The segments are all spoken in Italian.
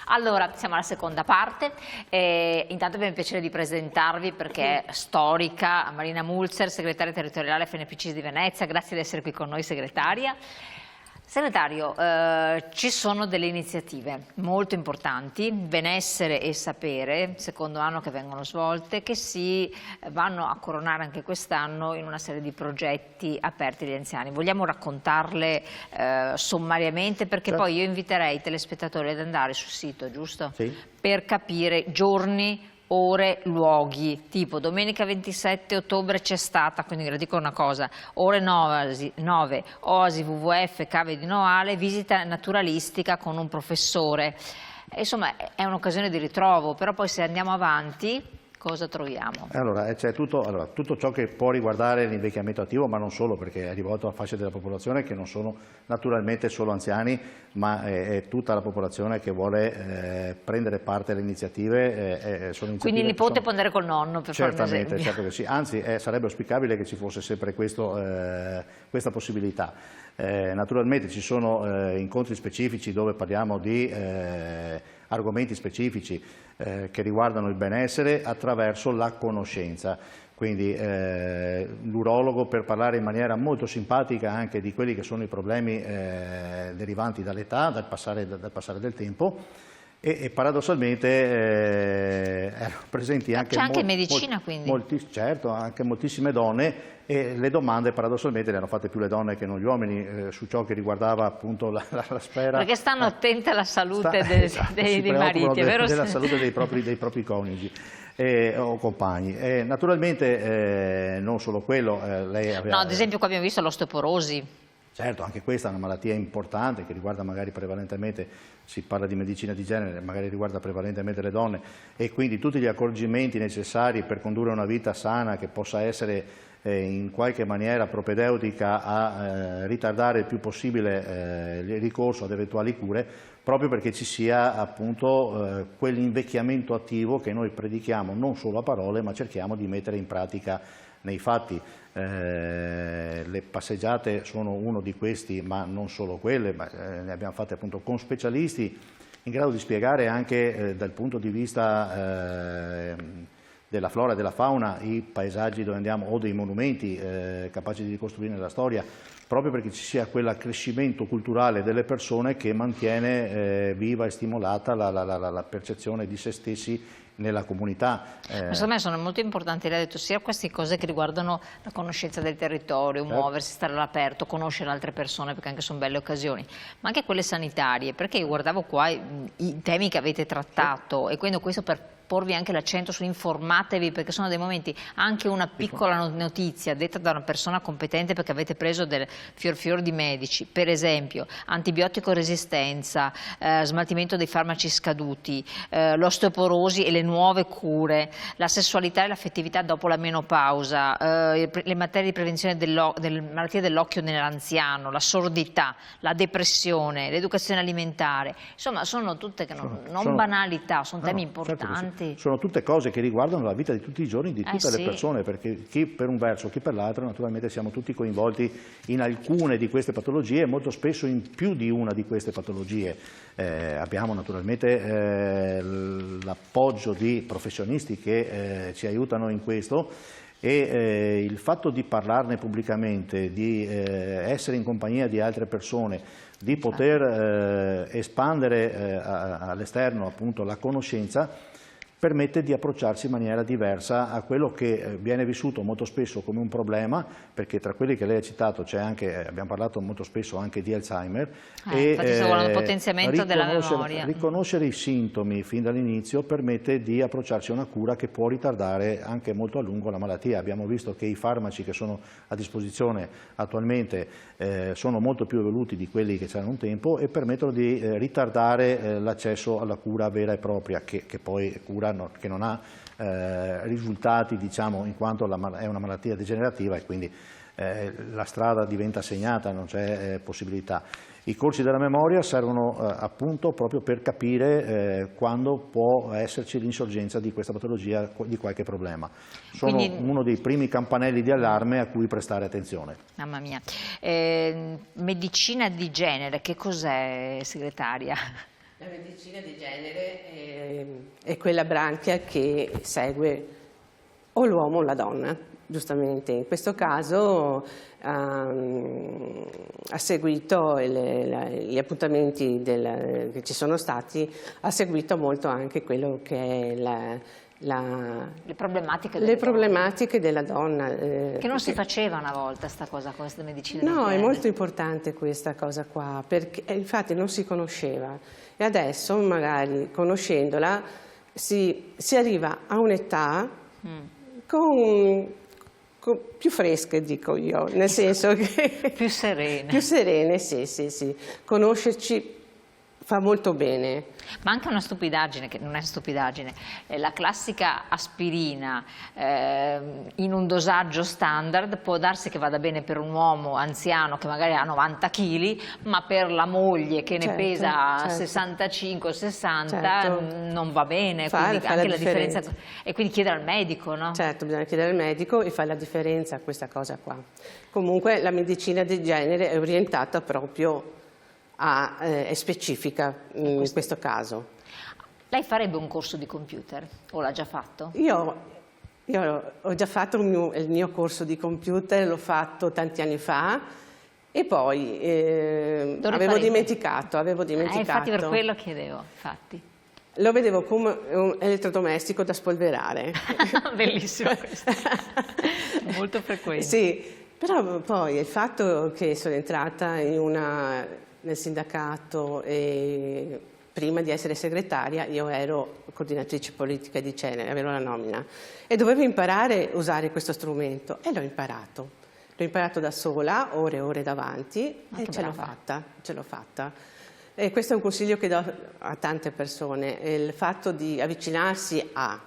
Allora, siamo alla seconda parte. Intanto abbiamo il piacere di presentarvi perché è storica Marina Mulzer, segretaria territoriale FNPC di Venezia. Grazie di essere qui con noi, segretaria. Segretario, ci sono delle iniziative molto importanti, benessere e sapere, secondo anno che vengono svolte, che si vanno a coronare anche quest'anno in una serie di progetti aperti agli anziani. Vogliamo raccontarle sommariamente, perché certo. Poi io inviterei i telespettatori ad andare sul sito, giusto? Sì. Per capire giorni, ore, luoghi, tipo domenica 27 ottobre c'è stata, quindi le dico una cosa, ore 9, Oasi, WWF, Cave di Noale, visita naturalistica con un professore. Insomma, è un'occasione di ritrovo, però poi se andiamo avanti cosa troviamo? Allora, c'è tutto ciò che può riguardare l'invecchiamento attivo, ma non solo, perché è rivolto a fasce della popolazione che non sono naturalmente solo anziani, ma è tutta la popolazione che vuole prendere parte alle iniziative. Quindi il nipote può andare col nonno, per fare un esempio. Certamente, certo che sì, anzi sarebbe auspicabile che ci fosse sempre questa possibilità. Naturalmente ci sono incontri specifici dove parliamo di argomenti specifici che riguardano il benessere attraverso la conoscenza. Quindi l'urologo, per parlare in maniera molto simpatica anche di quelli che sono i problemi derivanti dall'età, dal passare del tempo, e paradossalmente erano presenti anche, c'è anche medicina, quindi? Certo, anche moltissime donne, e le domande paradossalmente le hanno fatte più le donne che non gli uomini su ciò che riguardava appunto la sfera. Perché stanno attente alla salute dei mariti, è vero? Della salute dei propri coniugi o compagni. Naturalmente non solo quello. Lei aveva... No, ad esempio qua abbiamo visto l'osteoporosi. Certo, anche questa è una malattia importante che riguarda magari prevalentemente, si parla di medicina di genere, magari riguarda prevalentemente le donne, e quindi tutti gli accorgimenti necessari per condurre una vita sana che possa essere in qualche maniera propedeutica a ritardare il più possibile il ricorso ad eventuali cure, proprio perché ci sia appunto quell'invecchiamento attivo che noi predichiamo non solo a parole, ma cerchiamo di mettere in pratica nei fatti. Le passeggiate sono uno di questi, ma non solo quelle, ne abbiamo fatte appunto con specialisti in grado di spiegare anche dal punto di vista della flora e della fauna i paesaggi dove andiamo, o dei monumenti capaci di ricostruire la storia, proprio perché ci sia quell'accrescimento culturale delle persone che mantiene viva e stimolata la percezione di se stessi nella comunità. Secondo me sono molto importanti, lei ha detto, sia queste cose che riguardano la conoscenza del territorio, muoversi, stare all'aperto, conoscere altre persone, perché anche sono belle occasioni, ma anche quelle sanitarie, perché io guardavo qua i temi che avete trattato, e quindi questo per porvi anche l'accento su informatevi, perché sono dei momenti, anche una piccola notizia detta da una persona competente, perché avete preso del fior di medici, per esempio antibiotico resistenza, smaltimento dei farmaci scaduti, l'osteoporosi e le nuove cure, la sessualità e l'affettività dopo la menopausa, le materie di prevenzione delle malattie dell'occhio nell'anziano, la sordità, la depressione, l'educazione alimentare, insomma sono tutte non banalità, sono temi importanti. Sono tutte cose che riguardano la vita di tutti i giorni di tutte le persone, perché chi per un verso, chi per l'altro, naturalmente siamo tutti coinvolti in alcune di queste patologie, e molto spesso in più di una di queste patologie. Abbiamo naturalmente l'appoggio di professionisti che ci aiutano in questo, e il fatto di parlarne pubblicamente, di essere in compagnia di altre persone, di poter espandere all'esterno appunto la conoscenza, permette di approcciarsi in maniera diversa a quello che viene vissuto molto spesso come un problema, perché tra quelli che lei ha citato c'è anche, abbiamo parlato molto spesso anche di Alzheimer, infatti sto parlando del potenziamento della memoria. Riconoscere i sintomi fin dall'inizio permette di approcciarsi a una cura che può ritardare anche molto a lungo la malattia. Abbiamo visto che i farmaci che sono a disposizione attualmente sono molto più evoluti di quelli che c'erano un tempo, e permettono di ritardare l'accesso alla cura vera e propria, che poi cura che non ha risultati, diciamo, in quanto è una malattia degenerativa, e quindi la strada diventa segnata, non c'è possibilità. I corsi della memoria servono appunto proprio per capire quando può esserci l'insorgenza di questa patologia, di qualche problema. Sono uno dei primi campanelli di allarme a cui prestare attenzione. Mamma mia. Medicina di genere, che cos'è, segretaria? La medicina di genere è quella branchia che segue o l'uomo o la donna, giustamente. In questo caso ha seguito gli appuntamenti che ci sono stati, ha seguito molto anche quello che è le problematiche della donna. Che non si faceva una volta sta cosa, questa medicina di No, genere. è molto importante questa cosa qua, perché infatti non si conosceva e adesso magari conoscendola si arriva a un'età più fresche, dico io, nel senso che più serene. Più serene, sì. Conoscerci fa molto bene. Ma anche una stupidaggine, che non è stupidaggine, la classica aspirina in un dosaggio standard può darsi che vada bene per un uomo anziano che magari ha 90 kg, ma per la moglie che ne pesa 65-60 non va bene, quindi anche la differenza. E quindi chiedere al medico, no? Certo, bisogna chiedere al medico e fare la differenza a questa cosa qua. Comunque la medicina di genere è orientata proprio è specifica in questo caso. Lei farebbe un corso di computer o l'ha già fatto? Io ho già fatto il mio corso di computer, l'ho fatto tanti anni fa e poi avevo dimenticato. Infatti per quello chiedevo, infatti. Lo vedevo come un elettrodomestico da spolverare. Bellissimo questo, molto frequente. Sì, però poi il fatto che sono entrata nel sindacato e prima di essere segretaria io ero coordinatrice politica di Cenere, avevo la nomina e dovevo imparare a usare questo strumento e l'ho imparato. L'ho imparato da sola, ore e ore davanti e ce l'ho fatta. E questo è un consiglio che do a tante persone, il fatto di avvicinarsi a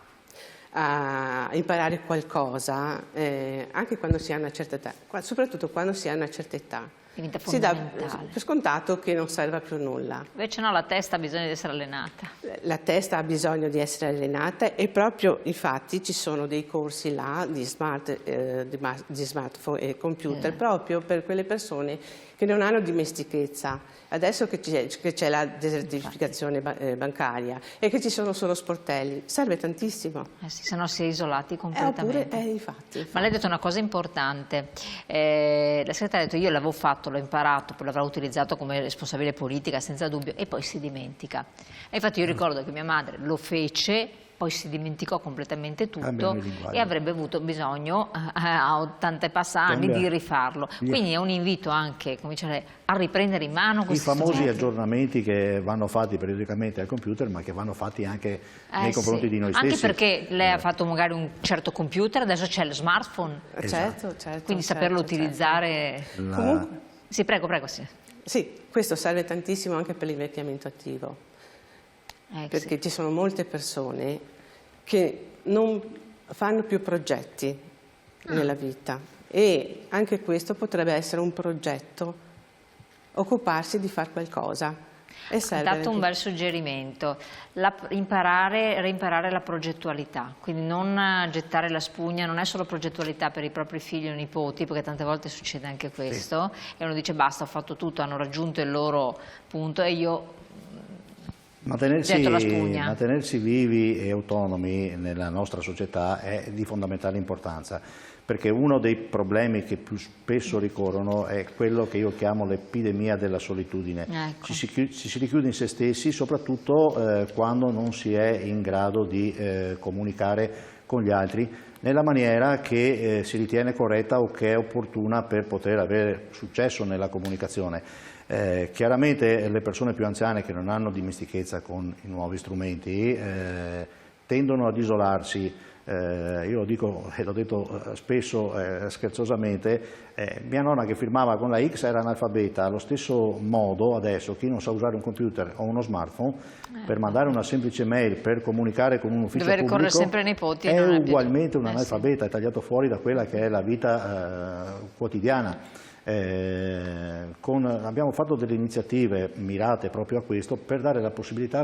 imparare qualcosa anche quando si ha una certa età, soprattutto quando si ha una certa età. Si dà per scontato che non serva più nulla. Invece no, la testa ha bisogno di essere allenata. La testa ha bisogno di essere allenata e proprio infatti ci sono dei corsi là di smartphone e computer proprio per quelle persone che non hanno dimestichezza. Adesso che c'è la desertificazione bancaria e che ci sono solo sportelli, serve tantissimo. Sì, se no si è isolati completamente. Infatti. Ma lei ha detto una cosa importante, la segretaria ha detto io l'avevo fatto, l'ho imparato, poi l'avrò utilizzato come responsabile politica senza dubbio e poi si dimentica. E infatti io ricordo che mia madre lo fece, poi si dimenticò completamente tutto e avrebbe avuto bisogno a 80 e passa anni di rifarlo. Quindi è un invito anche a riprendere in mano questi famosi aggiornamenti che vanno fatti periodicamente al computer, ma che vanno fatti anche nei confronti di noi stessi. Anche perché lei ha fatto magari un certo computer, adesso c'è lo smartphone. Certo. Quindi saperlo utilizzare. Comunque, sì, prego. Sì, questo serve tantissimo anche per l'invecchiamento attivo. Perché ci sono molte persone che non fanno più progetti nella vita e anche questo potrebbe essere un progetto, occuparsi di fare qualcosa. Ha dato un bel suggerimento, reimparare la progettualità, quindi non gettare la spugna, non è solo progettualità per i propri figli o nipoti, perché tante volte succede anche questo, e uno dice basta, ho fatto tutto, hanno raggiunto il loro punto e io mantenersi vivi e autonomi nella nostra società è di fondamentale importanza, perché uno dei problemi che più spesso ricorrono è quello che io chiamo l'epidemia della solitudine. Ci si richiude in se stessi, soprattutto quando non si è in grado di comunicare con gli altri nella maniera che si ritiene corretta o che è opportuna per poter avere successo nella comunicazione. Chiaramente le persone più anziane che non hanno dimestichezza con i nuovi strumenti tendono ad isolarsi. Io lo dico e l'ho detto spesso scherzosamente, mia nonna che firmava con la X era analfabeta, allo stesso modo adesso chi non sa usare un computer o uno smartphone per mandare una semplice mail, per comunicare con un ufficio pubblico sempre ai nipoti, è ugualmente un analfabeta, è tagliato fuori da quella che è la vita quotidiana. Abbiamo fatto delle iniziative mirate proprio a questo per dare la possibilità